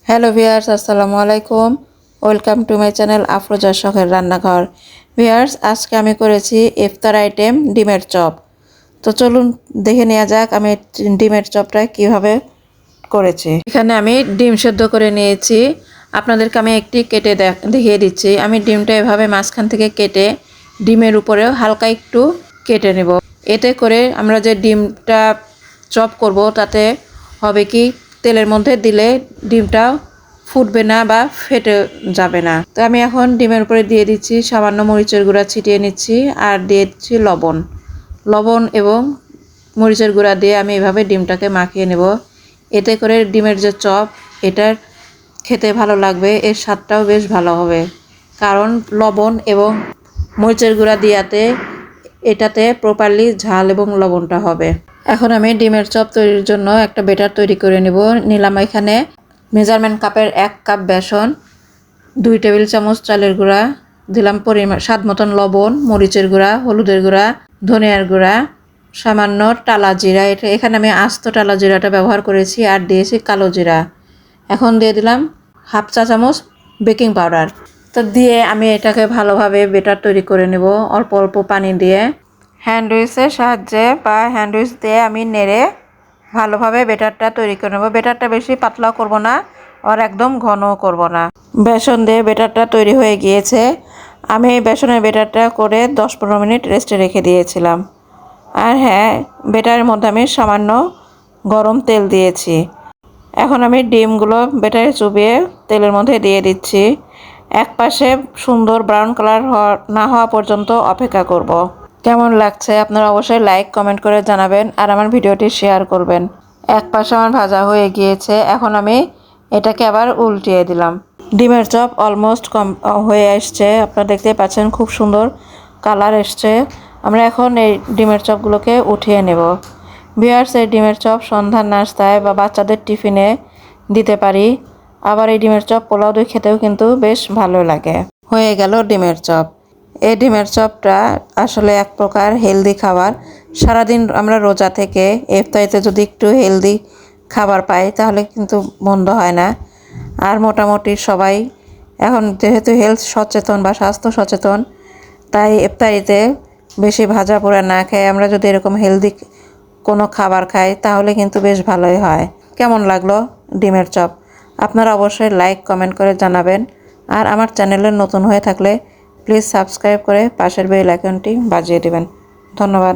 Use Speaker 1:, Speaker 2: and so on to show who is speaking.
Speaker 1: Hello viewers, আসসালামু আলাইকুম। Welcome to my channel Afroza শখের রান্নাঘর। ভিউয়ার্স, আজকে আমি করেছি ইফতার আইটেম ডিমের চপ। তো চলুন দেখে নেওয়া যাক আমি ডিমের চপটা কিভাবে করেছি। এখানে আমি ডিম সেদ্ধ করে নিয়েছি। আপনাদেরকে আমি একটি কেটে দেখিয়ে দিচ্ছি। আমি ডিমটা এভাবে মাঝখান থেকে কেটে ডিমের উপরেও হালকা একটু কেটে নেব। এতে করে আমরা যে ডিমটা চপ করব তাতে হবে কি, তেলের মধ্যে দিলে ডিমটা ফুটবে না বা ফেটে যাবে না। তো আমি এখন ডিমের উপরে দিয়ে দিচ্ছি সামান্য মরিচের গুঁড়া, ছিটিয়ে নিচ্ছি আর দিয়ে দিচ্ছি লবণ এবং মরিচের গুঁড়া দিয়ে আমি এভাবে ডিমটাকে মাখিয়ে নেব। এতে করে ডিমের যে চপ, এটার খেতে ভালো লাগবে, এর স্বাদটাও বেশ ভালো হবে, কারণ লবণ এবং মরিচের গুঁড়া দিয়াতে এটাতে প্রপারলি ঝাল এবং লবণটা হবে। এখন আমি ডিমের চপ তৈরির জন্য একটা ব্যাটার তৈরি করে নেব। নিলাম এখানে মেজারমেন্ট কাপের 1 কাপ বেসন, 2 টেবিল চামচ চালের গুঁড়া, দিলাম পরিমাণ স্বাদ মতন লবণ, মরিচের গুঁড়া, হলুদের গুঁড়া, ধনিয়ার গুঁড়া, সামান্য টালা জিরা। এখানে আমি আস্ত টালা জিরাটা ব্যবহার করেছি, আর দিয়েছি কালো জিরা। এখন দিয়ে দিলাম 1/2 চা চামচ বেকিং পাউডার। তো দিয়ে আমি এটাকে ভালোভাবে ব্যাটার তৈরি করে নেব অল্প অল্প পানি দিয়ে। হ্যান্ড উইচের সাহায্যে বা হ্যান্ড উইচ দিয়ে আমি নেড়ে ভালোভাবে ব্যাটারটা তৈরি করে নেব। ব্যাটারটা বেশি পাতলাও করব না, আর একদম ঘনও করব না। বেসন দিয়ে ব্যাটারটা তৈরি হয়ে গিয়েছে। আমি এই বেসনের ব্যাটারটা করে 10-15 মিনিট রেস্টে রেখে দিয়েছিলাম। আর হ্যাঁ, ব্যাটারের মধ্যে আমি সামান্য গরম তেল দিয়েছি। এখন আমি ডিমগুলো ব্যাটারে চুবিয়ে তেলের মধ্যে দিয়ে দিচ্ছি। এক পাশে সুন্দর ব্রাউন কালার না হওয়া পর্যন্ত অপেক্ষা করব। কেমন লাগছে আপনারা অবশ্যই লাইক কমেন্ট করে জানাবেন, আর আমার ভিডিওটি শেয়ার করবেন। এক পাশে আমার ভাজা হয়ে গিয়েছে, এখন আমি এটাকে আবার উল্টিয়ে দিলাম। ডিমের চপ অলমোস্ট হয়ে আসছে, আপনারা দেখতে পাচ্ছেন খুব সুন্দর কালার এসছে। আমরা এখন এই ডিমের চপগুলোকে উঠিয়ে নেব। ভিউয়ার্স, এই ডিমের চপ সন্ধ্যার নাস্তায় বা বাচ্চাদের টিফিনে দিতে পারি। আবার এই ডিমের চপ পোলাও দিয়ে খেতেও কিন্তু বেশ ভালো লাগে। হয়ে গেল ডিমের চপ। এই ডিমের চপটা আসলে এক প্রকার হেলদি খাবার। সারাদিন আমরা রোজা থেকে ইফতারিতে যদি একটু হেলদি খাবার পাই তাহলে কিন্তু মন্দ হয় না। আর মোটামুটি সবাই এখন যেহেতু হেলথ সচেতন বা স্বাস্থ্য সচেতন, তাই ইফতারিতে বেশি ভাজা পোড়া না খেয়ে আমরা যদি এরকম হেলদি কোনো খাবার খাই তাহলে কিন্তু বেশ ভালোই হয়। কেমন লাগলো ডিমের চপ? আপনারা অবশ্যই লাইক কমেন্ট করে জানাবেন, আর আমার চ্যানেলে নতুন হয়ে থাকলে প্লিজ সাবস্ক্রাইব করে পাশের বেল আইকনটি বাজিয়ে দেবেন। ধন্যবাদ।